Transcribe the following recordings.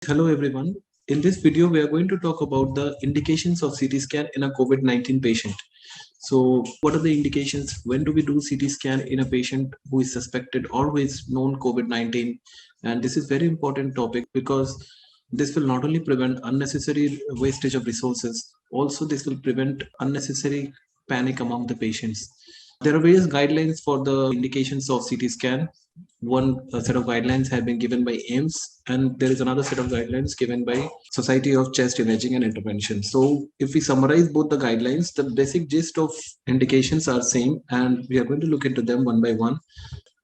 Hello everyone. In this video, we are going to talk about the indications of CT scan in a COVID-19 patient. So, what are the indications? When do we do CT scan in a patient who is suspected or who is known COVID-19? And this is very important topic because this will not only prevent unnecessary wastage of resources, also this will prevent unnecessary panic among the patients. There are various guidelines for the indications of CT scan. One set of guidelines have been given by AIMS, and there is another set of guidelines given by Society of Chest Imaging and Intervention. So, if we summarize both the guidelines, the basic gist of indications are same, and we are going to look into them one by one.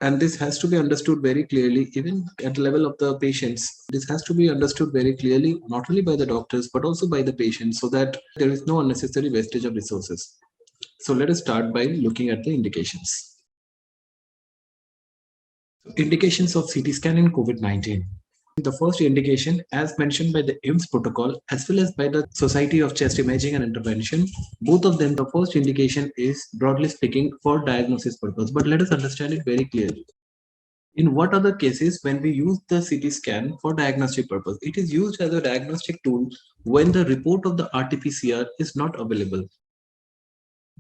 And this has to be understood very clearly, even at the level of the patients. This has to be understood very clearly, not only by the doctors but also by the patients, so that there is no unnecessary wastage of resources. So, let us start by looking at the indications. Indications of CT scan in COVID-19. The first indication, as mentioned by the AIMS protocol as well as by the Society of Chest Imaging and Intervention, both of them, the first indication is broadly speaking for diagnosis purpose. But let us understand it very clearly. In what other cases when we use the CT scan for diagnostic purpose? It is used as a diagnostic tool when the report of the RT-PCR is not available.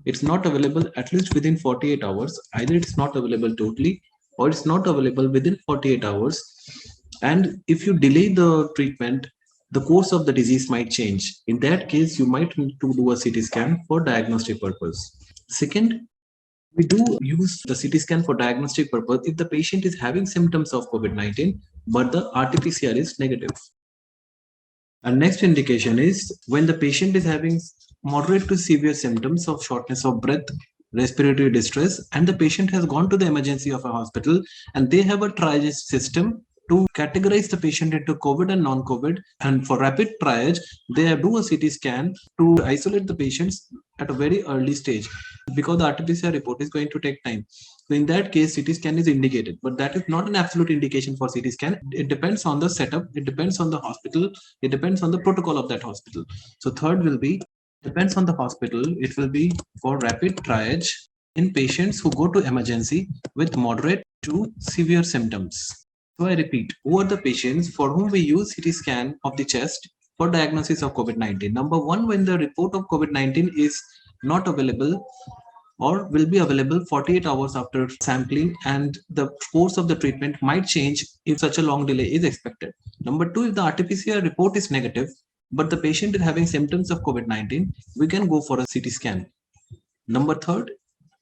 It's not available at least within 48 hours. Either it's not available totally or it's not available within 48 hours. And if you delay the treatment, the course of the disease might change. In that case, you might need to do a CT scan for diagnostic purpose. Second, we do use the CT scan for diagnostic purpose if the patient is having symptoms of COVID-19, but the RT-PCR is negative. And next indication is when the patient is having moderate to severe symptoms of shortness of breath, respiratory distress, and the patient has gone to the emergency of a hospital and they have a triage system to categorize the patient into COVID and non-COVID. And for rapid triage, they do a CT scan to isolate the patients at a very early stage because the RT-PCR report is going to take time. So in that case, CT scan is indicated, but that is not an absolute indication for CT scan. It depends on the setup, it depends on the hospital, it depends on the protocol of that hospital. So third will be, depends on the hospital, it will be for rapid triage in patients who go to emergency with moderate to severe symptoms. So I repeat, who are the patients for whom we use CT scan of the chest for diagnosis of COVID-19? Number one, when the report of COVID-19 is not available or will be available 48 hours after sampling, and the course of the treatment might change if such a long delay is expected. Number two, if the RT-PCR report is negative, but the patient is having symptoms of COVID-19, we can go for a CT scan. Number third,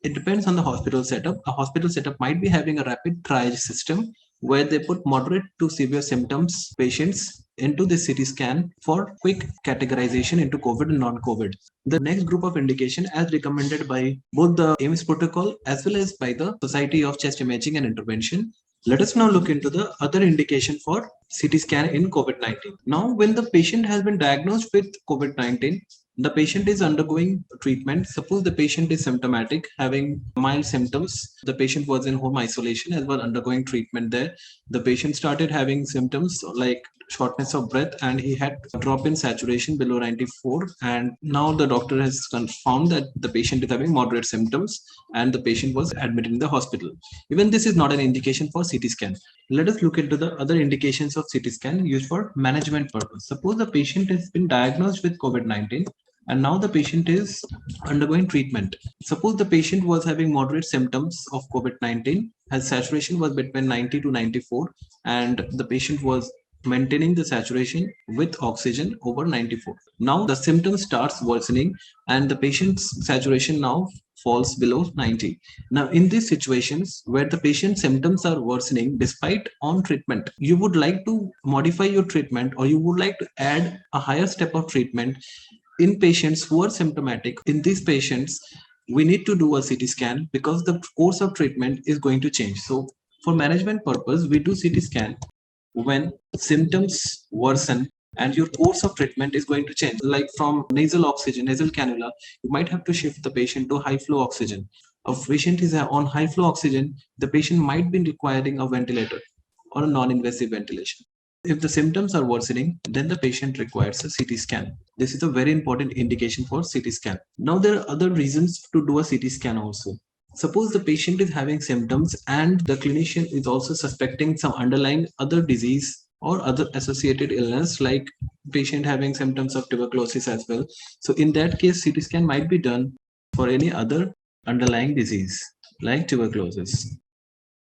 it depends on the hospital setup. A hospital setup might be having a rapid triage system where they put moderate to severe symptoms patients into the CT scan for quick categorization into COVID and non-COVID. The next group of indication, as recommended by both the AIMS protocol as well as by the Society of Chest Imaging and Intervention. Let us now look into the other indication for CT scan in COVID-19. Now, when the patient has been diagnosed with COVID-19, the patient is undergoing treatment. Suppose the patient is symptomatic, having mild symptoms. The patient was in home isolation as well, undergoing treatment there. The patient started having symptoms like shortness of breath and he had a drop in saturation below 94. And now the doctor has confirmed that the patient is having moderate symptoms and the patient was admitted in the hospital. Even this is not an indication for CT scan. Let us look into the other indications of CT scan used for management purpose. Suppose the patient has been diagnosed with COVID-19 and now the patient is undergoing treatment. Suppose the patient was having moderate symptoms of COVID-19, his saturation was between 90 to 94, and the patient was maintaining the saturation with oxygen over 94. Now the symptom starts worsening and the patient's saturation now falls below 90. Now in these situations where the patient's symptoms are worsening despite on treatment, you would like to modify your treatment or you would like to add a higher step of treatment in patients who are symptomatic. In these patients, we need to do a CT scan because the course of treatment is going to change. So for management purpose, we do CT scan when symptoms worsen and your course of treatment is going to change. Like from nasal oxygen, nasal cannula, you might have to shift the patient to high flow oxygen. A patient is on high flow oxygen, the patient might be requiring a ventilator or a non-invasive ventilation. If the symptoms are worsening, then the patient requires a CT scan. This is a very important indication for CT scan. Now, there are other reasons to do a CT scan also. Suppose the patient is having symptoms and the clinician is also suspecting some underlying other disease or other associated illness like patient having symptoms of tuberculosis as well. So in that case, CT scan might be done for any other underlying disease like tuberculosis.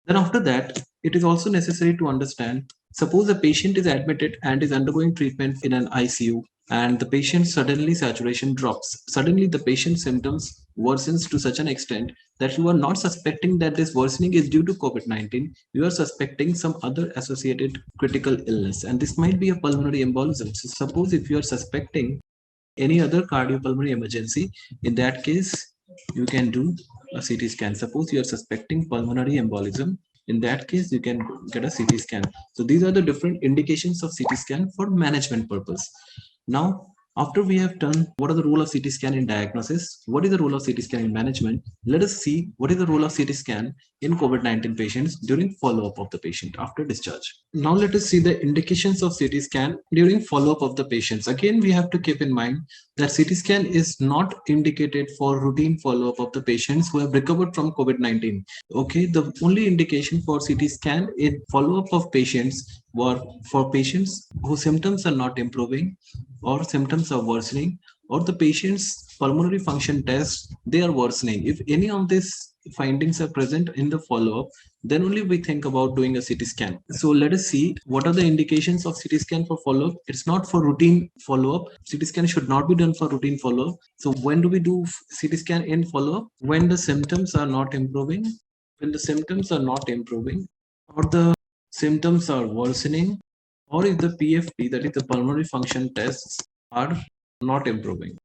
Then after that, it is also necessary to understand, suppose a patient is admitted and is undergoing treatment in an ICU and the patient suddenly saturation drops. Suddenly the patient's symptoms worsens to such an extent that you are not suspecting that this worsening is due to COVID-19. You are suspecting some other associated critical illness, and this might be a pulmonary embolism. So suppose if you are suspecting any other cardiopulmonary emergency, in that case, you can do a CT scan. Suppose you are suspecting pulmonary embolism, in that case, you can get a CT scan. So these are the different indications of CT scan for management purpose. Now, after we have done what are the role of CT scan in diagnosis, what is the role of CT scan in management, let us see what is the role of CT scan in COVID-19 patients during follow-up of the patient after discharge. Now let us see the indications of CT scan during follow-up of the patients. Again, we have to keep in mind that CT scan is not indicated for routine follow-up of the patients who have recovered from COVID-19. Okay, the only indication for CT scan in follow-up of patients were for patients whose symptoms are not improving or symptoms are worsening, or the patient's pulmonary function tests, they are worsening. If any of these findings are present in the follow-up, then only we think about doing a CT scan. So let us see what are the indications of CT scan for follow-up. It's not for routine follow-up. CT scan should not be done for routine follow-up. So when do we do CT scan in follow-up? When the symptoms are not improving, when the symptoms are not improving, or the symptoms are worsening, or if the PFT, that is the pulmonary function tests, are not improving.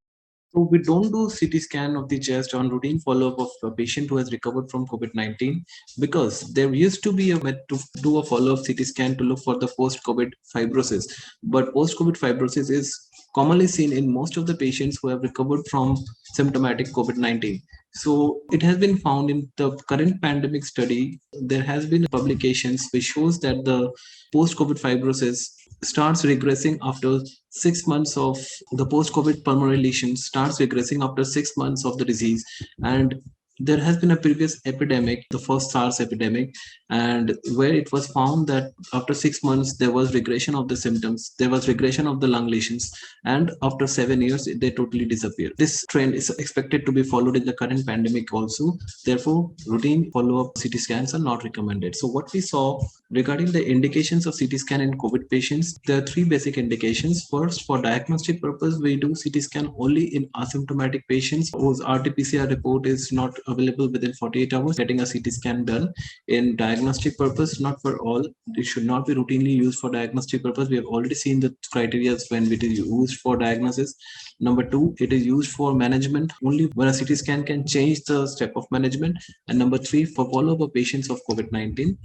So we don't do CT scan of the chest on routine follow-up of a patient who has recovered from COVID-19 because there used to be a method to do a follow-up CT scan to look for the post-COVID fibrosis. But post-COVID fibrosis is commonly seen in most of the patients who have recovered from symptomatic COVID-19. So it has been found in the current pandemic study, there has been publications which shows that the post-COVID fibrosis starts regressing after 6 months of the post-COVID pulmonary lesion starts regressing after 6 months of the disease. And there has been a previous epidemic, the first SARS epidemic, and where it was found that after 6 months there was regression of the symptoms, there was regression of the lung lesions, and after 7 years they totally disappeared. This trend is expected to be followed in the current pandemic also. Therefore, routine follow-up CT scans are not recommended. So what we saw regarding the indications of CT scan in COVID patients, there are three basic indications. First, for diagnostic purpose, we do CT scan only in asymptomatic patients whose RT-PCR report is not available within 48 hours. Getting a CT scan done in diagnostic purpose, not for all. It should not be routinely used for diagnostic purpose. We have already seen the criteria when it is used for diagnosis. Number two, it is used for management only when a CT scan can change the step of management. And number three, for follow-up of patients of COVID-19.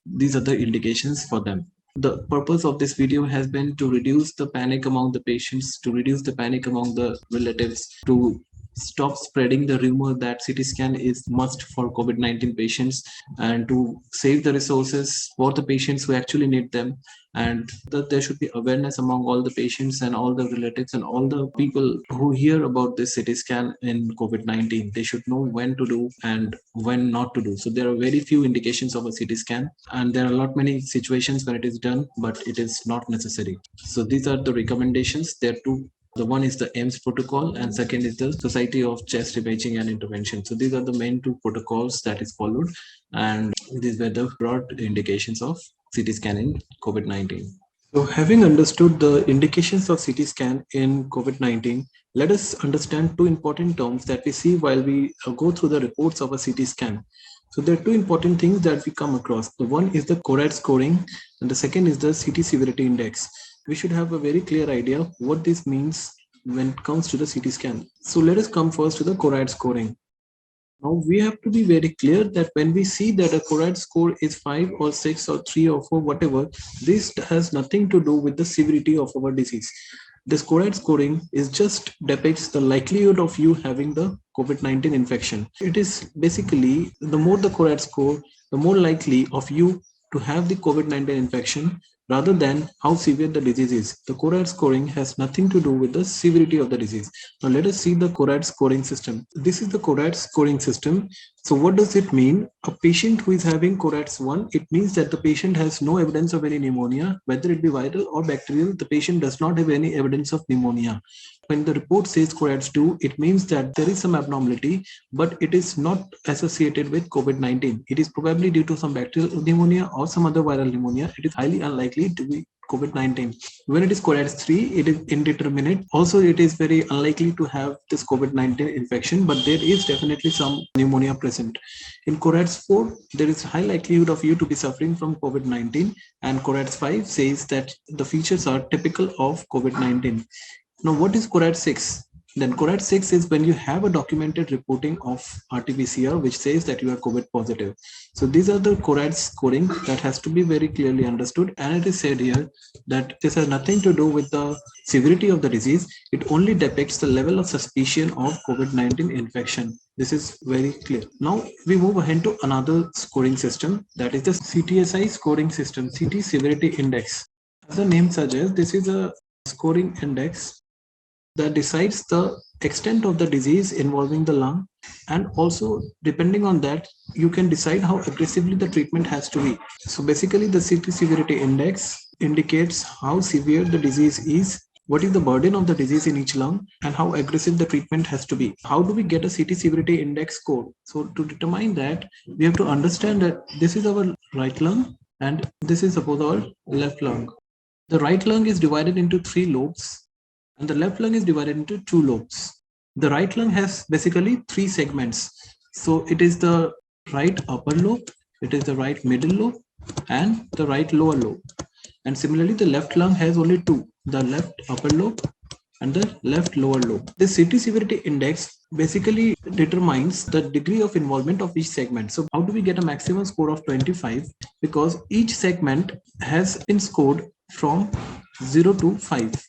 These are the indications for them. The purpose of this video has been to reduce the panic among the patients, to reduce the panic among the relatives, to stop spreading the rumor that CT scan is must for COVID-19 patients, and to save the resources for the patients who actually need them, and that there should be awareness among all the patients and all the relatives and all the people who hear about this CT scan in COVID-19. They should know when to do and when not to do. So there are very few indications of a CT scan, and there are a lot many situations when it is done, but it is not necessary. So these are the recommendations. There are two. The one is the AIMS protocol, and second is the Society of Chest Imaging and Intervention. So these are the main two protocols that is followed, and these were the broad indications of CT scan in COVID-19. So having understood the indications of CT scan in COVID-19, let us understand two important terms that we see while we go through the reports of a CT scan. So there are two important things that we come across. The one is the CORAD scoring, and the second is the CT severity index. We should have a very clear idea what this means when it comes to the CT scan. So let us come first to the CORAD scoring. Now we have to be very clear that when we see that a CORAD score is 5 or 6 or 3 or 4, whatever, this has nothing to do with the severity of our disease. This CORAD scoring is just depicts the likelihood of you having the COVID-19 infection. It is basically the more the CORAD score, the more likely of you to have the COVID-19 infection rather than how severe the disease is. The CORAD scoring has nothing to do with the severity of the disease. Now let us see the CORAD scoring system. This is the CORAD scoring system. So what does it mean? A patient who is having CORADS 1, it means that the patient has no evidence of any pneumonia, whether it be viral or bacterial, the patient does not have any evidence of pneumonia. When the report says CORADS 2, it means that there is some abnormality, but it is not associated with COVID-19. It is probably due to some bacterial pneumonia or some other viral pneumonia. It is highly unlikely to be COVID-19. When it is CORADS 3, it is indeterminate. Also, it is very unlikely to have this COVID-19 infection, but there is definitely some pneumonia present. In CORADS 4, there is high likelihood of you to be suffering from COVID-19, and CORADS 5 says that the features are typical of COVID-19. Now, what is CORADS 6? Then CORADS 6 is when you have a documented reporting of RT-PCR which says that you are COVID positive. So these are the CORADS scoring that has to be very clearly understood. And it is said here that this has nothing to do with the severity of the disease. It only depicts the level of suspicion of COVID-19 infection. This is very clear. Now we move ahead to another scoring system, that is the CTSI scoring system, CT Severity Index. As the name suggests, this is a scoring index that decides the extent of the disease involving the lung, and also depending on that you can decide how aggressively the treatment has to be. So basically the CT severity index indicates how severe the disease is, what is the burden of the disease in each lung, and how aggressive the treatment has to be. How do we get a CT severity index score? So to determine that, we have to understand that this is our right lung and this is suppose our left lung. The right lung is divided into 3 lobes and the left lung is divided into 2 lobes. The right lung has basically 3 segments. So it is the right upper lobe, it is the right middle lobe, and the right lower lobe. And similarly, the left lung has only 2, the left upper lobe and the left lower lobe. The CT severity index basically determines the degree of involvement of each segment. So how do we get a maximum score of 25? Because each segment has been scored from 0 to 5.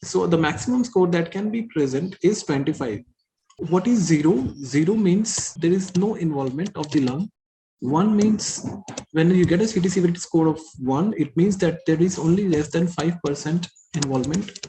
So the maximum score that can be present is 25. What is 0? 0 means there is no involvement of the lung. 1 means when you get a CT severity score of 1, it means that there is only less than 5% involvement.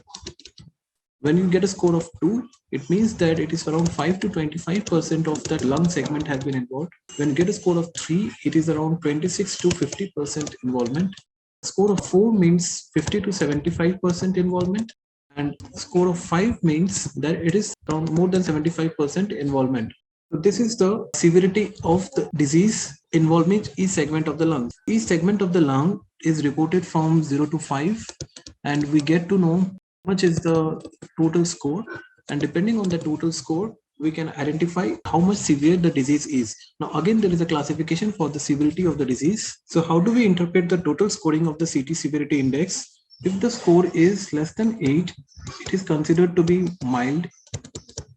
When you get a score of 2, it means that it is around 5 to 25% of that lung segment has been involved. When you get a score of 3, it is around 26 to 50% involvement. Score of 4 means 50 to 75% involvement. And score of 5 means that it is around more than 75% involvement. So this is the severity of the disease involving each segment of the lung. Each segment of the lung is reported from 0 to 5, and we get to know how much is the total score. And depending on the total score, we can identify how much severe the disease is. Now again, there is a classification for the severity of the disease. So how do we interpret the total scoring of the CT severity index? If the score is less than 8, it is considered to be mild.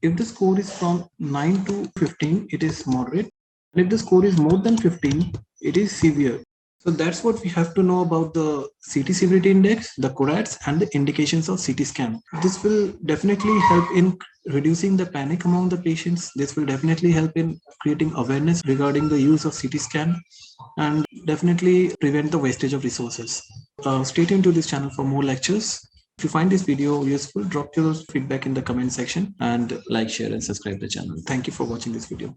If the score is from 9 to 15, it is moderate. And if the score is more than 15, it is severe. So that's what we have to know about the CT severity index, the CORADS, and the indications of CT scan. This will definitely help in reducing the panic among the patients. This will definitely help in creating awareness regarding the use of CT scan and definitely prevent the wastage of resources. Stay tuned to this channel for more lectures. If you find this video useful, drop your feedback in the comment section and like, share, and subscribe the channel. Thank you for watching this video.